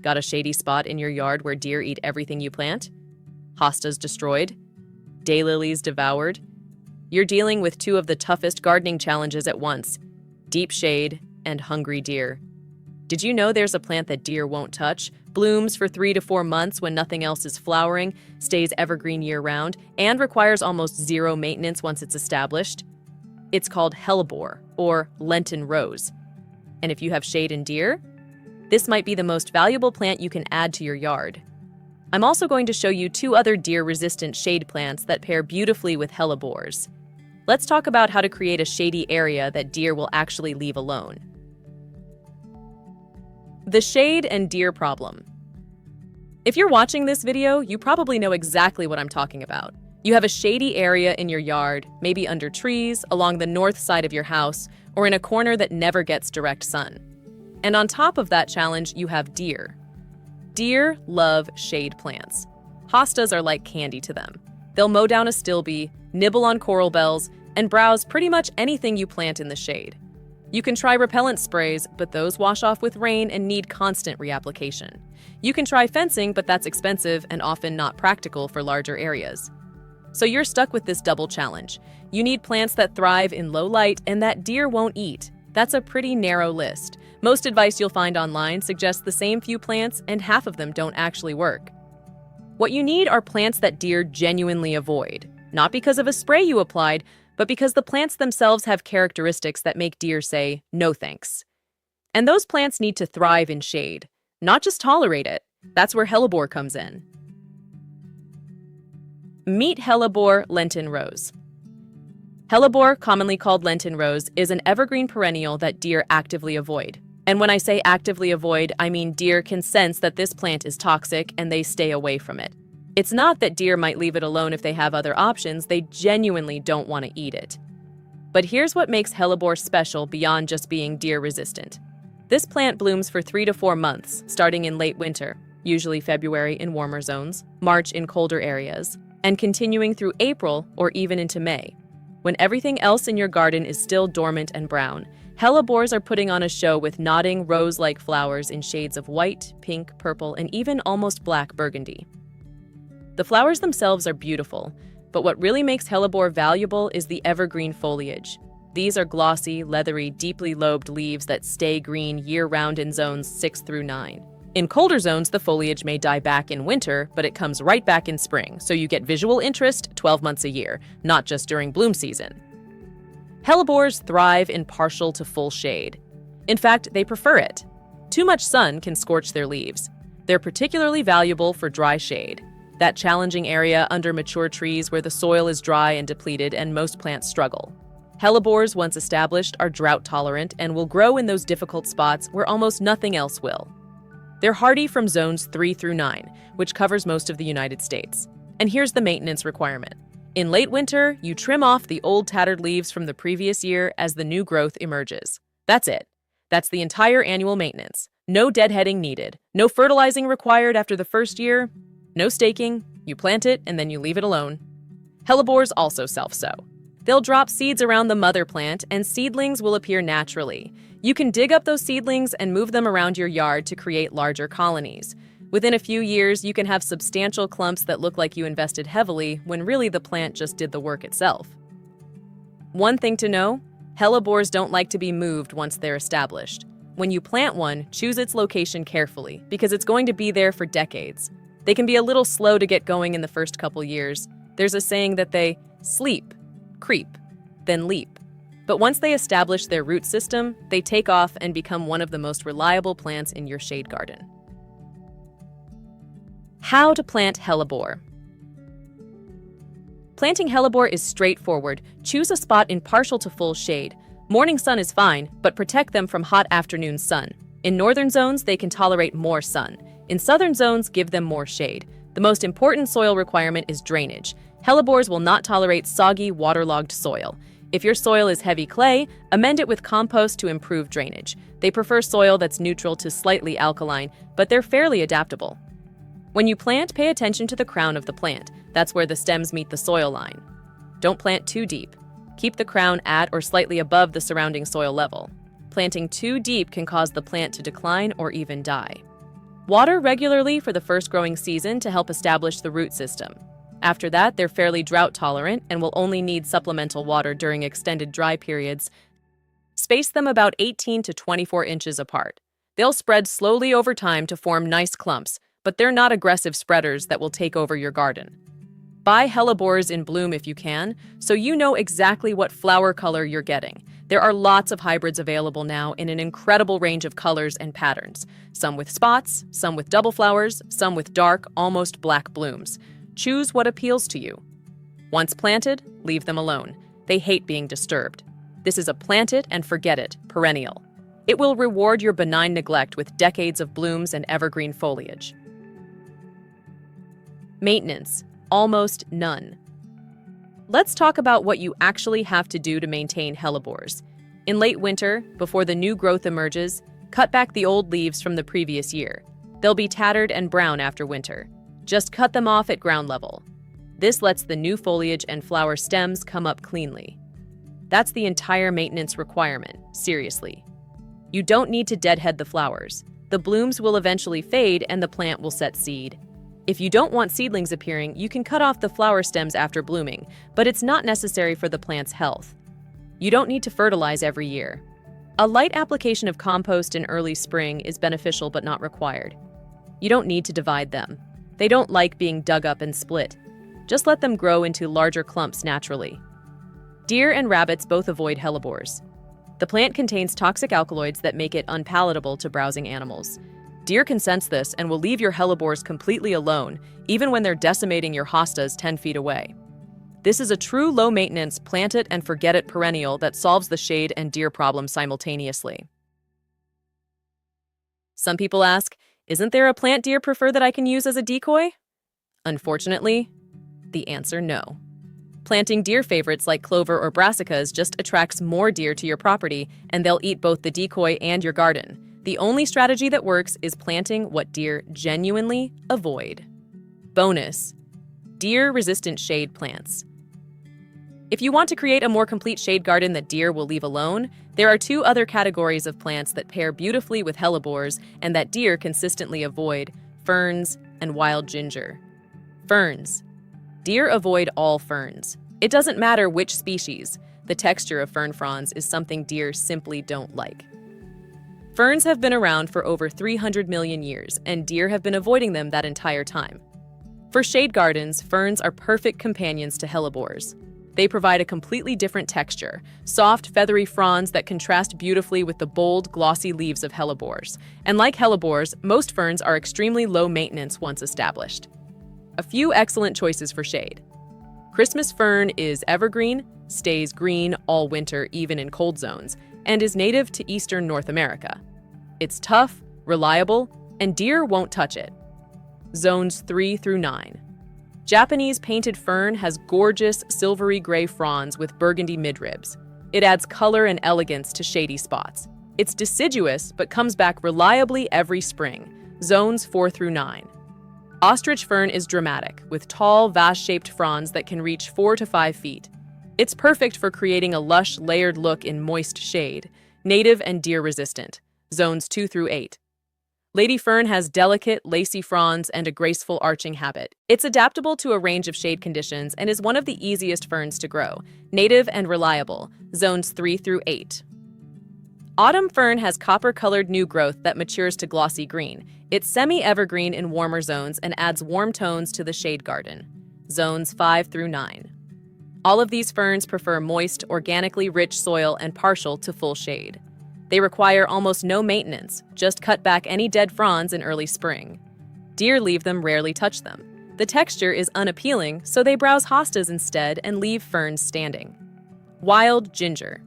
Got a shady spot in your yard where deer eat everything you plant? Hostas destroyed? Daylilies devoured? You're dealing with two of the toughest gardening challenges at once: deep shade and hungry deer. Did you know there's a plant that deer won't touch, blooms for 3 to 4 months when nothing else is flowering, stays evergreen year-round, and requires almost zero maintenance once it's established? It's called Hellebore, or Lenten Rose. And if you have shade and deer, this might be the most valuable plant you can add to your yard. I'm also going to show you 2 other deer-resistant shade plants that pair beautifully with hellebores. Let's talk about how to create a shady area that deer will actually leave alone. The shade and deer problem. If you're watching this video, you probably know exactly what I'm talking about. You have a shady area in your yard, maybe under trees, along the north side of your house, or in a corner that never gets direct sun. And on top of that challenge, you have deer. Deer love shade plants. Hostas are like candy to them. They'll mow down a stilby, nibble on coral bells, and browse pretty much anything you plant in the shade. You can try repellent sprays, but those wash off with rain and need constant reapplication. You can try fencing, but that's expensive and often not practical for larger areas. So you're stuck with this double challenge. You need plants that thrive in low light and that deer won't eat. That's a pretty narrow list. Most advice you'll find online suggests the same few plants, and half of them don't actually work. What you need are plants that deer genuinely avoid, not because of a spray you applied, but because the plants themselves have characteristics that make deer say, no thanks. And those plants need to thrive in shade, not just tolerate it. That's where Hellebore comes in. Meet Hellebore Lenten Rose. Hellebore, commonly called Lenten Rose, is an evergreen perennial that deer actively avoid. And when I say actively avoid, I mean deer can sense that this plant is toxic and they stay away from it. It's not that deer might leave it alone if they have other options, they genuinely don't want to eat it. But here's what makes Hellebore special beyond just being deer resistant. This plant blooms for 3 to 4 months, starting in late winter, usually February in warmer zones, March in colder areas, and continuing through April or even into May. When everything else in your garden is still dormant and brown, Hellebores are putting on a show with nodding rose-like flowers in shades of white, pink, purple, and even almost black burgundy. The flowers themselves are beautiful, but what really makes Hellebore valuable is the evergreen foliage. These are glossy, leathery, deeply lobed leaves that stay green year-round in zones 6 through 9. In colder zones, the foliage may die back in winter, but it comes right back in spring, so you get visual interest 12 months a year, not just during bloom season. Hellebores thrive in partial to full shade. In fact, they prefer it. Too much sun can scorch their leaves. They're particularly valuable for dry shade, that challenging area under mature trees where the soil is dry and depleted and most plants struggle. Hellebores, once established, are drought-tolerant and will grow in those difficult spots where almost nothing else will. They're hardy from zones 3 through 9, which covers most of the United States. And here's the maintenance requirement. In late winter, you trim off the old tattered leaves from the previous year as the new growth emerges. That's it. That's the entire annual maintenance. No deadheading needed. No fertilizing required after the first year. No staking. You plant it and then you leave it alone. Hellebores also self-sow. They'll drop seeds around the mother plant and seedlings will appear naturally. You can dig up those seedlings and move them around your yard to create larger colonies. Within a few years, you can have substantial clumps that look like you invested heavily when really the plant just did the work itself. One thing to know, Hellebores don't like to be moved once they're established. When you plant one, choose its location carefully because it's going to be there for decades. They can be a little slow to get going in the first couple years. There's a saying that they sleep, creep, then leap. But once they establish their root system, they take off and become one of the most reliable plants in your shade garden. How to plant Hellebore. Planting Hellebore is straightforward. Choose a spot in partial to full shade. Morning sun is fine, but protect them from hot afternoon sun. In northern zones, they can tolerate more sun. In southern zones, give them more shade. The most important soil requirement is drainage. Hellebores will not tolerate soggy, waterlogged soil. If your soil is heavy clay, amend it with compost to improve drainage. They prefer soil that's neutral to slightly alkaline, but they're fairly adaptable. When you plant, pay attention to the crown of the plant. That's where the stems meet the soil line. Don't plant too deep. Keep the crown at or slightly above the surrounding soil level. Planting too deep can cause the plant to decline or even die. Water regularly for the first growing season to help establish the root system. After that, they're fairly drought tolerant and will only need supplemental water during extended dry periods. Space them about 18 to 24 inches apart. They'll spread slowly over time to form nice clumps, but they're not aggressive spreaders that will take over your garden. Buy Hellebores in bloom if you can, so you know exactly what flower color you're getting. There are lots of hybrids available now in an incredible range of colors and patterns. Some with spots, some with double flowers, some with dark, almost black blooms. Choose what appeals to you. Once planted, leave them alone. They hate being disturbed. This is a plant it and forget it perennial. It will reward your benign neglect with decades of blooms and evergreen foliage. Maintenance. Almost none. Let's talk about what you actually have to do to maintain hellebores. In late winter, before the new growth emerges, cut back the old leaves from the previous year. They'll be tattered and brown after winter. Just cut them off at ground level. This lets the new foliage and flower stems come up cleanly. That's the entire maintenance requirement, seriously. You don't need to deadhead the flowers. The blooms will eventually fade and the plant will set seed. If you don't want seedlings appearing, you can cut off the flower stems after blooming, but it's not necessary for the plant's health. You don't need to fertilize every year. A light application of compost in early spring is beneficial but not required. You don't need to divide them. They don't like being dug up and split. Just let them grow into larger clumps naturally. Deer and rabbits both avoid hellebores. The plant contains toxic alkaloids that make it unpalatable to browsing animals. Deer can sense this and will leave your hellebores completely alone, even when they're decimating your hostas 10 feet away. This is a true low-maintenance, plant-it-and-forget-it perennial that solves the shade and deer problem simultaneously. Some people ask, isn't there a plant deer prefer that I can use as a decoy? Unfortunately, the answer no. Planting deer favorites like clover or brassicas just attracts more deer to your property, and they'll eat both the decoy and your garden. The only strategy that works is planting what deer genuinely avoid. Bonus: deer-resistant shade plants. If you want to create a more complete shade garden that deer will leave alone, there are two other categories of plants that pair beautifully with hellebores and that deer consistently avoid: ferns and wild ginger. Ferns. Deer avoid all ferns. It doesn't matter which species. The texture of fern fronds is something deer simply don't like. Ferns have been around for over 300 million years, and deer have been avoiding them that entire time. For shade gardens, ferns are perfect companions to hellebores. They provide a completely different texture, soft, feathery fronds that contrast beautifully with the bold, glossy leaves of hellebores. And like hellebores, most ferns are extremely low maintenance once established. A few excellent choices for shade. Christmas fern is evergreen, stays green all winter even in cold zones, and is native to eastern North America. It's tough, reliable, and deer won't touch it. Zones 3 through 9. Japanese painted fern has gorgeous silvery gray fronds with burgundy midribs. It adds color and elegance to shady spots. It's deciduous but comes back reliably every spring. Zones 4 through 9. Ostrich fern is dramatic, with tall, vase-shaped fronds that can reach 4 to 5 feet. It's perfect for creating a lush, layered look in moist shade, native and deer-resistant. Zones 2 through 8. Lady fern has delicate, lacy fronds and a graceful arching habit. It's adaptable to a range of shade conditions and is one of the easiest ferns to grow, native and reliable. Zones 3 through 8. Autumn fern has copper-colored new growth that matures to glossy green. It's semi-evergreen in warmer zones and adds warm tones to the shade garden. Zones 5 through 9. All of these ferns prefer moist, organically rich soil and partial to full shade. They require almost no maintenance, just cut back any dead fronds in early spring. Deer leave them, rarely touch them. The texture is unappealing, so they browse hostas instead and leave ferns standing. Wild ginger.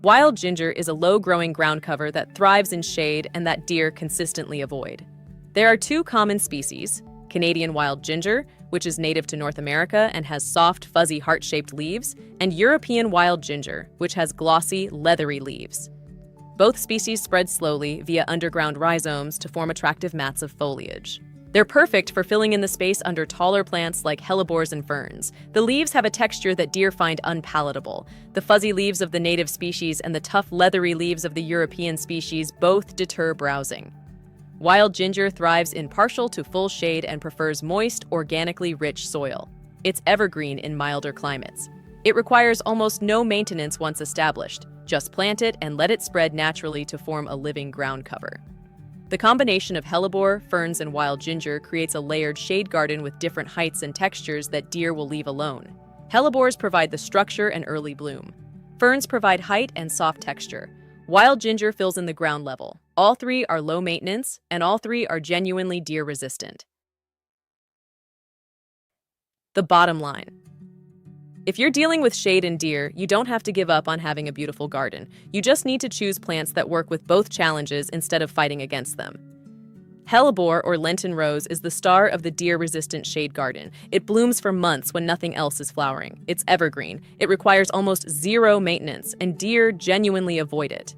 Wild ginger is a low-growing ground cover that thrives in shade and that deer consistently avoid. There are two common species: Canadian wild ginger, which is native to North America and has soft, fuzzy, heart-shaped leaves, and European wild ginger, which has glossy, leathery leaves. Both species spread slowly via underground rhizomes to form attractive mats of foliage. They're perfect for filling in the space under taller plants like hellebores and ferns. The leaves have a texture that deer find unpalatable. The fuzzy leaves of the native species and the tough, leathery leaves of the European species both deter browsing. Wild ginger thrives in partial to full shade and prefers moist, organically rich soil. It's evergreen in milder climates. It requires almost no maintenance once established. Just plant it and let it spread naturally to form a living ground cover. The combination of hellebore, ferns, and wild ginger creates a layered shade garden with different heights and textures that deer will leave alone. Hellebores provide the structure and early bloom. Ferns provide height and soft texture. Wild ginger fills in the ground level. All three are low maintenance, and all three are genuinely deer resistant. The bottom line. If you're dealing with shade and deer, you don't have to give up on having a beautiful garden. You just need to choose plants that work with both challenges instead of fighting against them. Hellebore, or Lenten Rose, is the star of the deer-resistant shade garden. It blooms for months when nothing else is flowering. It's evergreen. It requires almost zero maintenance, and deer genuinely avoid it.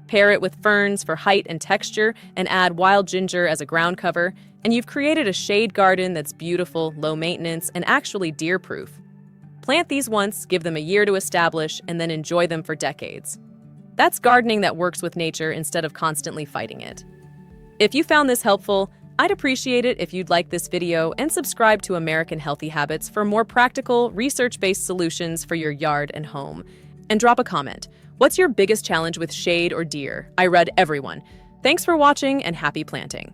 Pair it with ferns for height and texture, and add wild ginger as a ground cover, and you've created a shade garden that's beautiful, low maintenance, and actually deer-proof. Plant these once, give them a year to establish, and then enjoy them for decades. That's gardening that works with nature instead of constantly fighting it. If you found this helpful, I'd appreciate it if you'd like this video and subscribe to American Healthy Habits for more practical, research-based solutions for your yard and home. And drop a comment. What's your biggest challenge with shade or deer? I read everyone. Thanks for watching and happy planting.